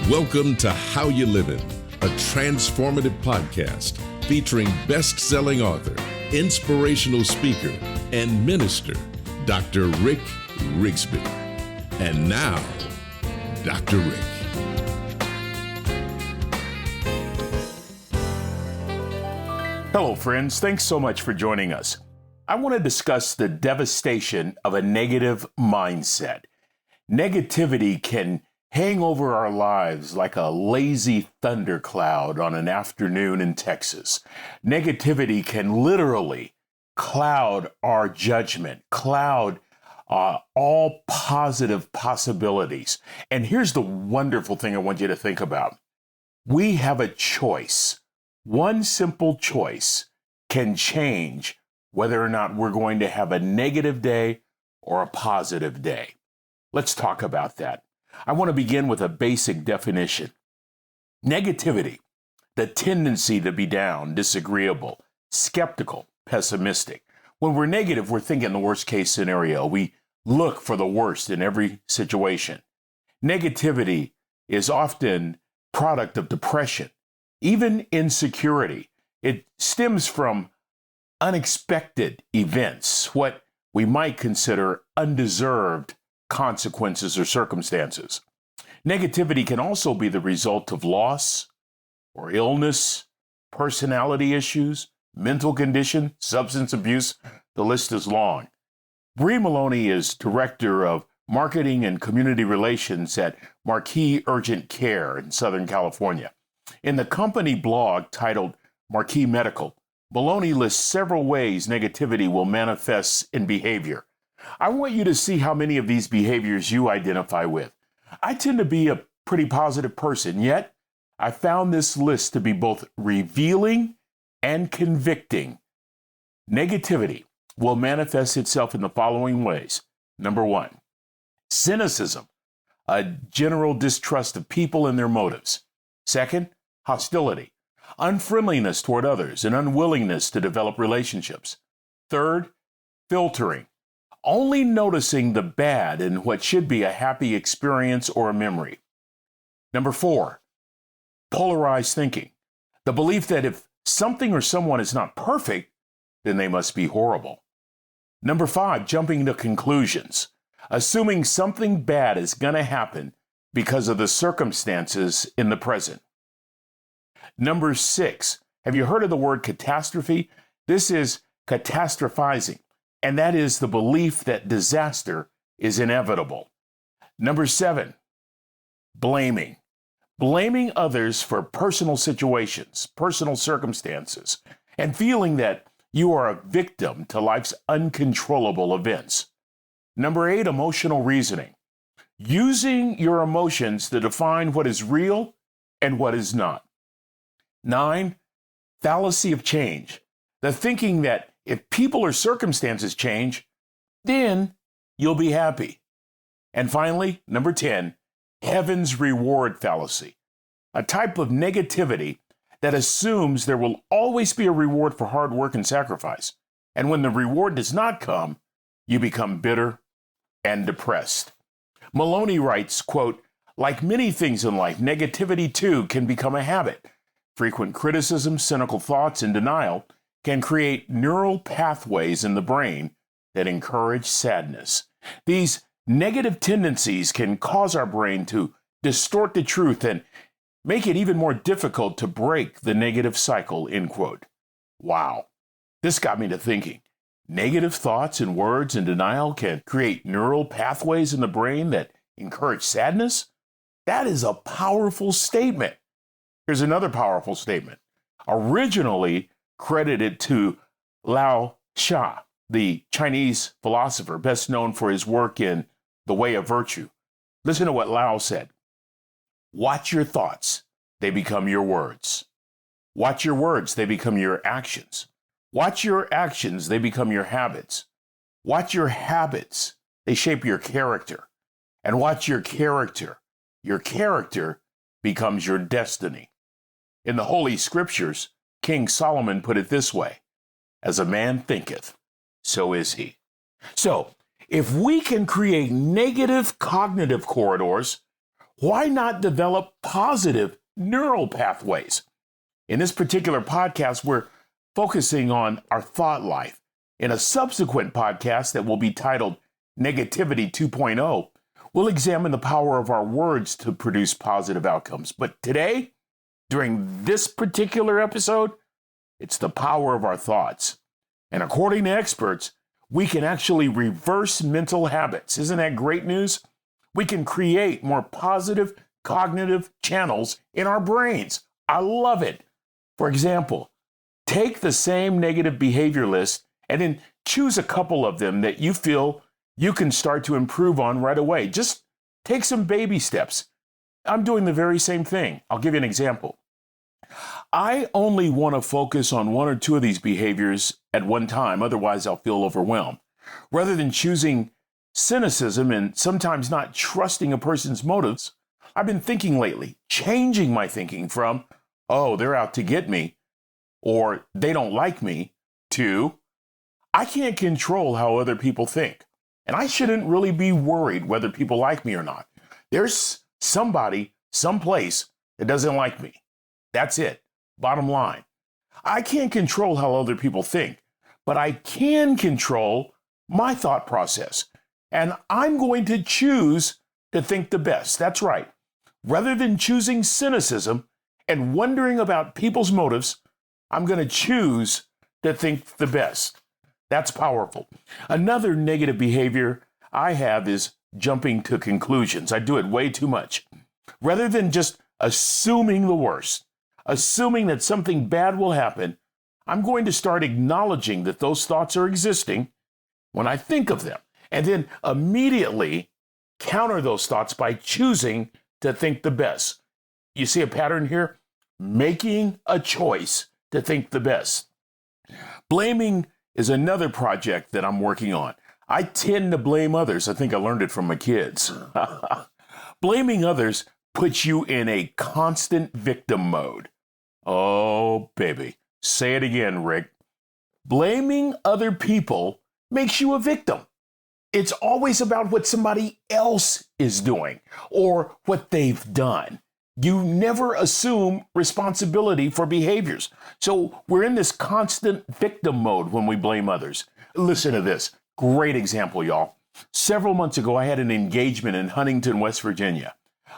Welcome to How You Livin', a transformative podcast featuring best-selling author, inspirational speaker, and minister, Dr. Rick Rigsby. And now, Dr. Rick. Hello, friends. Thanks so much for joining us. I want to discuss the devastation of a negative mindset. Negativity can hang over our lives like a lazy thundercloud on an afternoon in Texas. Negativity can literally cloud our judgment, cloud all positive possibilities. And here's the wonderful thing I want you to think about. We have a choice. One simple choice can change whether or not we're going to have a negative day or a positive day. Let's talk about that. I want to begin with a basic definition. Negativity, the tendency to be down, disagreeable, skeptical, pessimistic. When we're negative, we're thinking the worst case scenario. We look for the worst in every situation. Negativity is often product of depression, even insecurity. It stems from unexpected events, what we might consider undeserved consequences or circumstances. Negativity can also be the result of loss or illness, personality issues, mental condition, substance abuse. The list is long. Bree Maloney is Director of Marketing and Community Relations at Marquis Urgent Care in Southern California. In the company blog titled Marquis Medical, Maloney lists several ways negativity will manifest in behavior. I want you to see how many of these behaviors you identify with. I tend to be a pretty positive person, yet I found this list to be both revealing and convicting. Negativity will manifest itself in the following ways. Number one, cynicism, a general distrust of people and their motives. Second, hostility, unfriendliness toward others, and unwillingness to develop relationships. Third, filtering, only noticing the bad in what should be a happy experience or a memory. Number four, polarized thinking, the belief that if something or someone is not perfect, then they must be horrible. Number five, jumping to conclusions, assuming something bad is going to happen because of the circumstances in the present. Number six, have you heard of the word catastrophe? This is catastrophizing, and that is the belief that disaster is inevitable. Number seven, blaming. Blaming others for personal situations, personal circumstances, and feeling that you are a victim to life's uncontrollable events. Number eight, emotional reasoning. Using your emotions to define what is real and what is not. 9, fallacy of change. The thinking that if people or circumstances change, then you'll be happy. And finally, number 10, heaven's reward fallacy. A type of negativity that assumes there will always be a reward for hard work and sacrifice. And when the reward does not come, you become bitter and depressed. Maloney writes, quote, like many things in life, negativity too can become a habit. Frequent criticism, cynical thoughts, and denial can create neural pathways in the brain that encourage sadness. These negative tendencies can cause our brain to distort the truth and make it even more difficult to break the negative cycle, end quote. Wow. This got me to thinking. Negative thoughts and words and denial can create neural pathways in the brain that encourage sadness? That is a powerful statement. Here's another powerful statement. Originally credited to Lao Tzu, the Chinese philosopher best known for his work in The Way of Virtue. Listen to what Lao said. Watch your thoughts, they become your words. Watch your words, they become your actions. Watch your actions, they become your habits. Watch your habits, they shape your character. And watch your character becomes your destiny. In the Holy Scriptures, King Solomon put it this way, as a man thinketh, so is he. So, if we can create negative cognitive corridors, Why not develop positive neural pathways? In this particular podcast, we're focusing on our thought life. In a subsequent podcast that will be titled Negativity 2.0, we'll examine the power of our words to produce positive outcomes. But today, during this particular episode, it's the power of our thoughts. And according to experts, we can actually reverse mental habits. Isn't that great news? We can create more positive cognitive channels in our brains. I love it. For example, take the same negative behavior list and then choose a couple of them that you feel you can start to improve on right away. Just take some baby steps. I'm doing the very same thing. I'll give you an example. I only want to focus on one or two of these behaviors at one time, otherwise I'll feel overwhelmed. Rather than choosing cynicism and sometimes not trusting a person's motives, I've been thinking lately, changing my thinking from, oh, they're out to get me, or they don't like me, to, I can't control how other people think, and I shouldn't really be worried whether people like me or not. There's somebody, someplace that doesn't like me. That's it. Bottom line. I can't control how other people think, but I can control my thought process. And I'm going to choose to think the best. That's right. Rather than choosing cynicism and wondering about people's motives, I'm going to choose to think the best. That's powerful. Another negative behavior I have is jumping to conclusions. I do it way too much. Rather than just assuming the worst, assuming that something bad will happen, I'm going to start acknowledging that those thoughts are existing when I think of them, and then immediately counter those thoughts by choosing to think the best. You see a pattern here? Making a choice to think the best. Blaming is another project that I'm working on. I tend to blame others. I think I learned it from my kids. Blaming others puts you in a constant victim mode. Oh, baby. Say it again, Rick. Blaming other people makes you a victim. It's always about what somebody else is doing or what they've done. You never assume responsibility for behaviors. So we're in this constant victim mode when we blame others. Listen to this. Great example, y'all. Several months ago, I had an engagement in Huntington, West Virginia.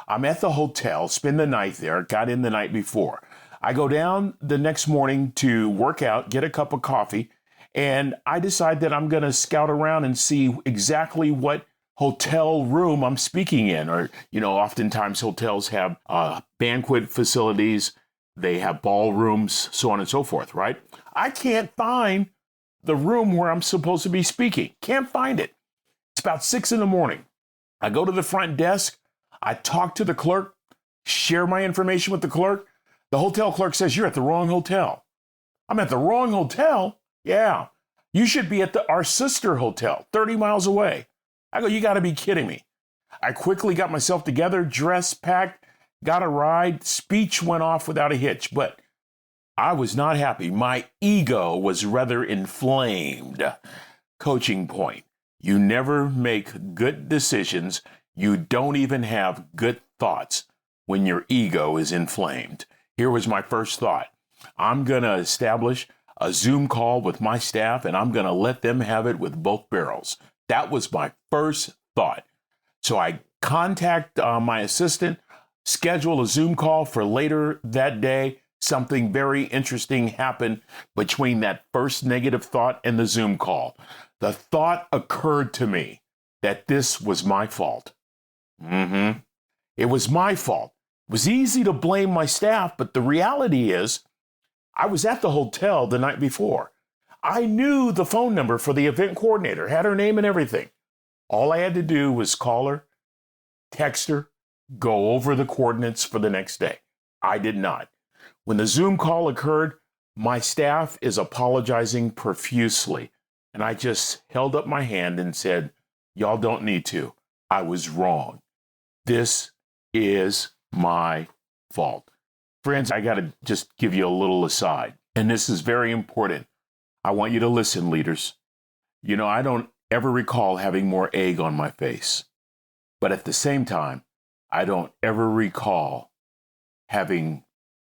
I'm at the hotel, spend the night there, got in the night before. I go down the next morning to work out, get a cup of coffee, and I decide that I'm going to scout around and see exactly what hotel room I'm speaking in. Or, oftentimes hotels have banquet facilities, they have ballrooms, so on and so forth, right? I can't find the room where I'm supposed to be speaking. Can't find it. It's about 6 a.m. I go to the front desk, I talk to the clerk, share my information with the clerk. The hotel clerk says, "You're at the wrong hotel." I'm at the wrong hotel? Yeah. You should be at our sister hotel, 30 miles away. I go, you got to be kidding me. I quickly got myself together, dressed, packed, got a ride. Speech went off without a hitch, but I was not happy. My ego was rather inflamed. Coaching point. You never make good decisions. You don't even have good thoughts when your ego is inflamed. Here was my first thought. I'm going to establish a Zoom call with my staff, and I'm going to let them have it with both barrels. That was my first thought. So I contact my assistant, schedule a Zoom call for later that day. Something very interesting happened between that first negative thought and the Zoom call. The thought occurred to me that this was my fault. It was my fault. It was easy to blame my staff, but the reality is I was at the hotel the night before. I knew the phone number for the event coordinator, had her name and everything. All I had to do was call her, text her, go over the coordinates for the next day. I did not. When the Zoom call occurred, my staff is apologizing profusely. And I just held up my hand and said, y'all don't need to. I was wrong. This is my fault. Friends, I got to just give you a little aside. And this is very important. I want you to listen, leaders. I don't ever recall having more egg on my face. But at the same time, I don't ever recall having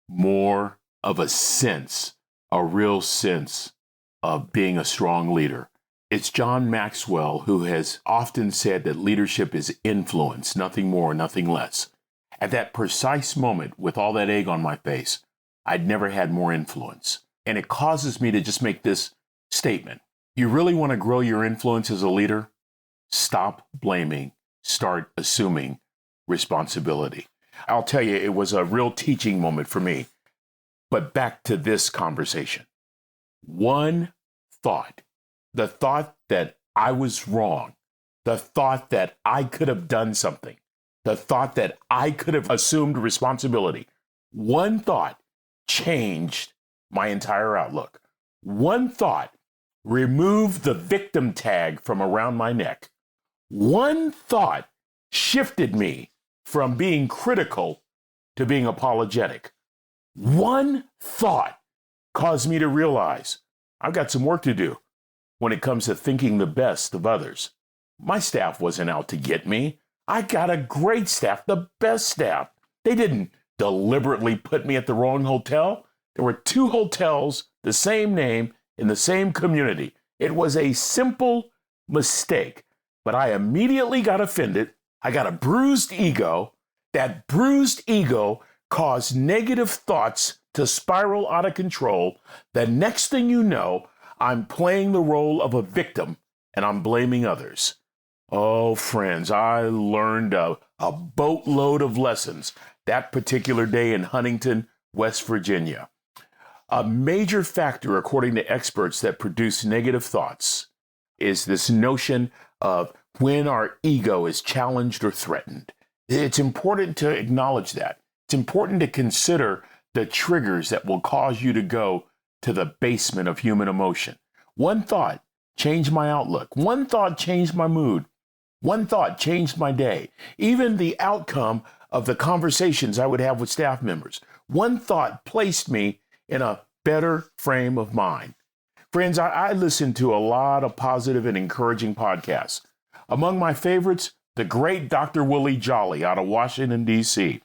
more of a real sense of being a strong leader. It's John Maxwell who has often said that leadership is influence, nothing more, nothing less. At that precise moment, with all that egg on my face, I'd never had more influence. And it causes me to just make this statement. You really want to grow your influence as a leader? Stop blaming, start assuming responsibility. I'll tell you, it was a real teaching moment for me. But back to this conversation. One thought, the thought that I was wrong, the thought that I could have done something, the thought that I could have assumed responsibility, one thought changed my entire outlook. One thought removed the victim tag from around my neck. One thought shifted me from being critical to being apologetic. One thought caused me to realize I've got some work to do when it comes to thinking the best of others. My staff wasn't out to get me. I got a great staff, the best staff. They didn't deliberately put me at the wrong hotel. There were 2 hotels, the same name, in the same community. It was a simple mistake, but I immediately got offended. I got a bruised ego. That bruised ego caused negative thoughts to spiral out of control. The next thing you know, I'm playing the role of a victim and I'm blaming others. Oh, friends, I learned a boatload of lessons that particular day in Huntington, West Virginia. A major factor, according to experts, that produce negative thoughts is this notion of when our ego is challenged or threatened. It's important to acknowledge that. It's important to consider the triggers that will cause you to go to the basement of human emotion. One thought changed my outlook. One thought changed my mood. One thought changed my day. Even the outcome of the conversations I would have with staff members. One thought placed me in a better frame of mind. Friends, I listen to a lot of positive and encouraging podcasts. Among my favorites, the great Dr. Willie Jolly out of Washington, D.C.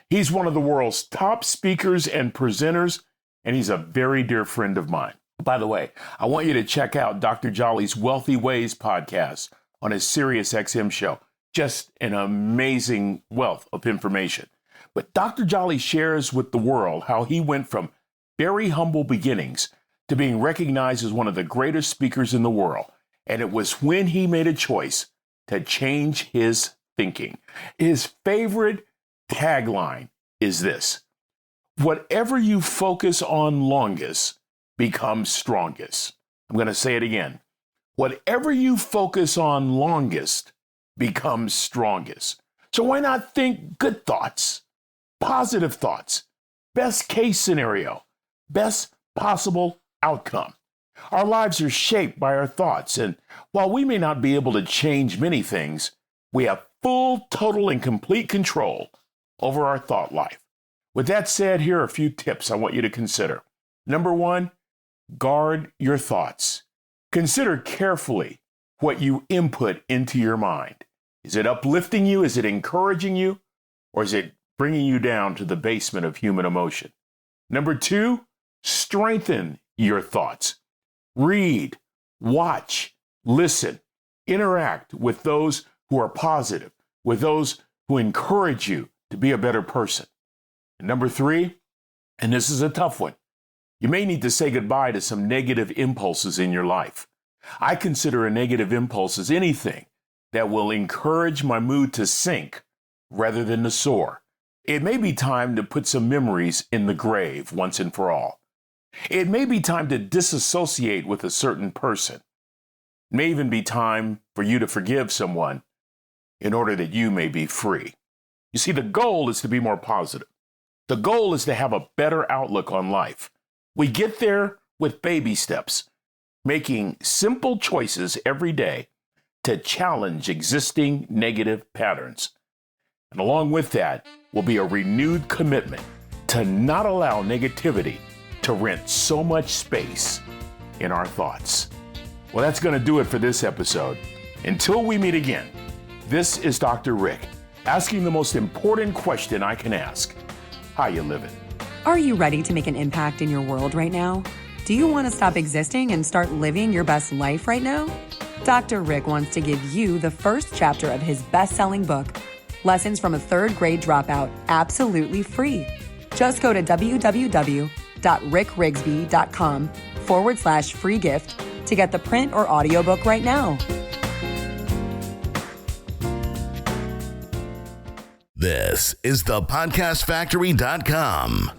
He's one of the world's top speakers and presenters, and he's a very dear friend of mine. By the way, I want you to check out Dr. Jolly's Wealthy Ways podcast on his SiriusXM show. Just an amazing wealth of information. But Dr. Jolly shares with the world how he went from very humble beginnings to being recognized as one of the greatest speakers in the world. And it was when he made a choice to change his thinking. His favorite tagline is this: whatever you focus on longest becomes strongest. I'm going to say it again. Whatever you focus on longest becomes strongest. So why not think good thoughts, positive thoughts, best case scenario, best possible outcome? Our lives are shaped by our thoughts, and while we may not be able to change many things, we have full, total, and complete control over our thought life. With that said, here are a few tips I want you to consider. Number 1, guard your thoughts. Consider carefully what you input into your mind. Is it uplifting you? Is it encouraging you? Or is it bringing you down to the basement of human emotion? Number 2, strengthen your thoughts. Read, watch, listen, interact with those who are positive, with those who encourage you to be a better person. And number 3, and this is a tough one, you may need to say goodbye to some negative impulses in your life. I consider a negative impulse as anything that will encourage my mood to sink rather than to soar. It may be time to put some memories in the grave once and for all. It may be time to disassociate with a certain person. It may even be time for you to forgive someone in order that you may be free. You see, the goal is to be more positive. The goal is to have a better outlook on life. We get there with baby steps, making simple choices every day to challenge existing negative patterns. And along with that will be a renewed commitment to not allow negativity to rent so much space in our thoughts. Well, that's going to do it for this episode. Until we meet again, this is Dr. Rick, asking the most important question I can ask. How you living? Are you ready to make an impact in your world right now? Do you want to stop existing and start living your best life right now? Dr. Rick wants to give you the first chapter of his best-selling book, Lessons from a Third Grade Dropout, absolutely free. Just go to www.rickrigsby.com/free gift to get the print or audiobook right now. This is thepodcastfactory.com.